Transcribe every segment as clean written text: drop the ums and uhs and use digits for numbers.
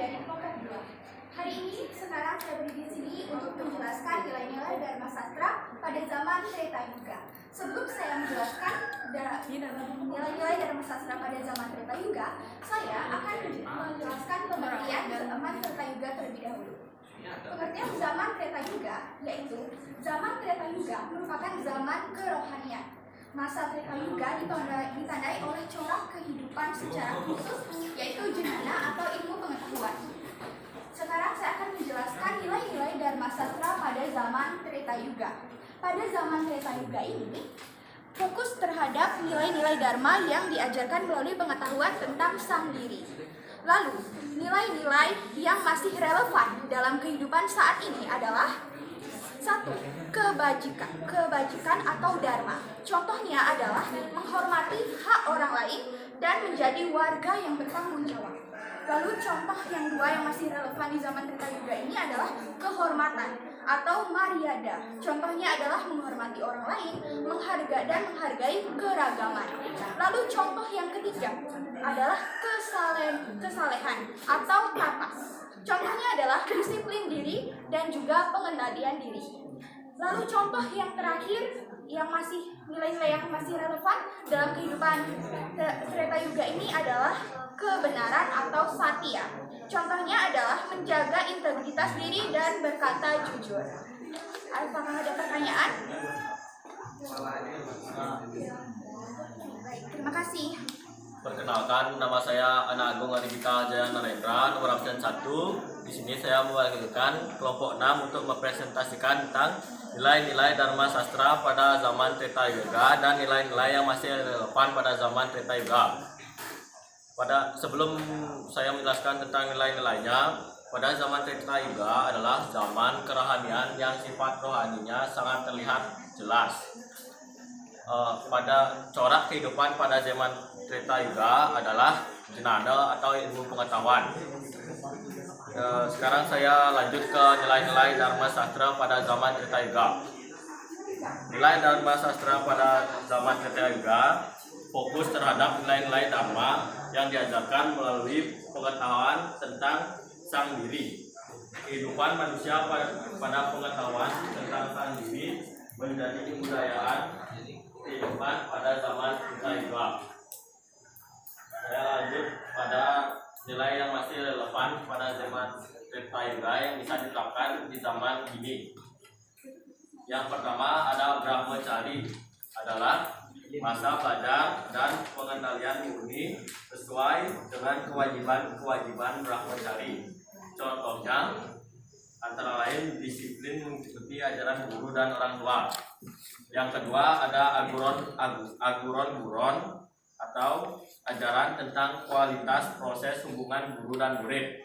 dari kelompok 2. Hari ini sekarang saya berdiri di sini untuk menjelaskan nilai-nilai Dharma Sastra pada zaman Treta Yuga. Sebelum saya menjelaskan nilai-nilai Dharma Sastra pada zaman Treta Yuga, saya akan menjelaskan pengertian zaman Treta Yuga terlebih dahulu. Pengertian zaman Treta Yuga yaitu zaman Treta Yuga merupakan zaman kerohanian. Masa Treta Yuga ditandai oleh corak kehidupan secara khusus, yaitu jnana atau ilmu pengetahuan. Sekarang saya akan menjelaskan nilai-nilai Dharma Sastra pada zaman Treta Yuga. Pada zaman Treta Yuga ini, fokus terhadap nilai-nilai Dharma yang diajarkan melalui pengetahuan tentang sang diri. Lalu, nilai-nilai yang masih relevan dalam kehidupan saat ini adalah 1. Kebajikan atau dharma. Contohnya adalah menghormati hak orang lain dan menjadi warga yang bertanggung jawab. Lalu contoh yang dua yang masih relevan di zaman Treta Yuga ini adalah kehormatan atau maryada. Contohnya adalah menghormati orang lain, menghargai keragaman. Lalu contoh yang ketiga adalah kesalehan atau tapas. Contohnya adalah disiplin diri dan juga pengendalian diri. Lalu contoh yang terakhir yang masih nilai-nilai yang masih relevan dalam kehidupan Treta Yuga ini adalah kebenaran atau satya. Contohnya adalah menjaga integritas diri dan berkata jujur. Apakah ada pertanyaan? Baik, terima kasih. Perkenalkan, nama saya Ana Agung Arifika Jaya Narendra, nomor absen 1. Di sini saya mewakilkan kelompok 6 untuk mempresentasikan tentang nilai-nilai Dharma Sastra pada zaman Treta Yuga dan nilai-nilai yang masih relevan pada zaman Treta Yuga. Sebelum saya menjelaskan tentang nilai-nilainya, pada zaman Treta Yuga adalah zaman kerohanian yang sifat rohaninya sangat terlihat jelas. Pada corak kehidupan pada zaman Treta Yuga adalah jnana atau ilmu pengetahuan. Sekarang saya lanjut ke nilai-nilai Dharma Sastra pada zaman Treta Yuga. Nilai Dharma Sastra pada zaman Treta Yuga fokus terhadap nilai-nilai Dharma yang diajarkan melalui pengetahuan tentang sang diri. Kehidupan manusia pada pengetahuan tentang sang diri menjadi kebudayaan kehidupan pada zaman Treta Yuga. Saya lanjut pada nilai yang masih relevan pada zaman Treta Yuga yang bisa diterapkan di zaman ini. Yang pertama ada Brahmacari, adalah masa belajar dan pengendalian murni sesuai dengan kewajiban Brahmacari. Contohnya antara lain disiplin mengikuti ajaran guru dan orang tua. Yang kedua ada aguron buron atau ajaran tentang kualitas proses hubungan guru dan murid.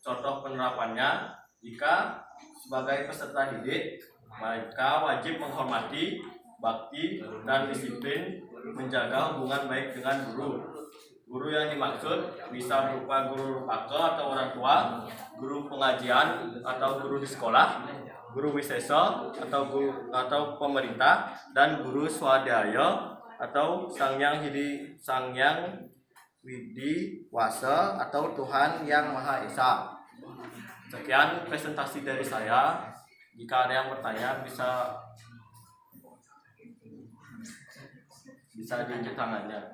Contoh penerapannya, jika sebagai peserta didik, mereka wajib menghormati, bakti, dan disiplin menjaga hubungan baik dengan guru. Guru yang dimaksud bisa berupa guru pakel atau orang tua, guru pengajian atau guru di sekolah, guru wisesa atau pemerintah, dan guru swadaya atau Sangyang Widi Wasa atau Tuhan Yang Maha Esa. Sekian presentasi dari saya. Jika ada yang bertanya bisa diunjuk tangannya.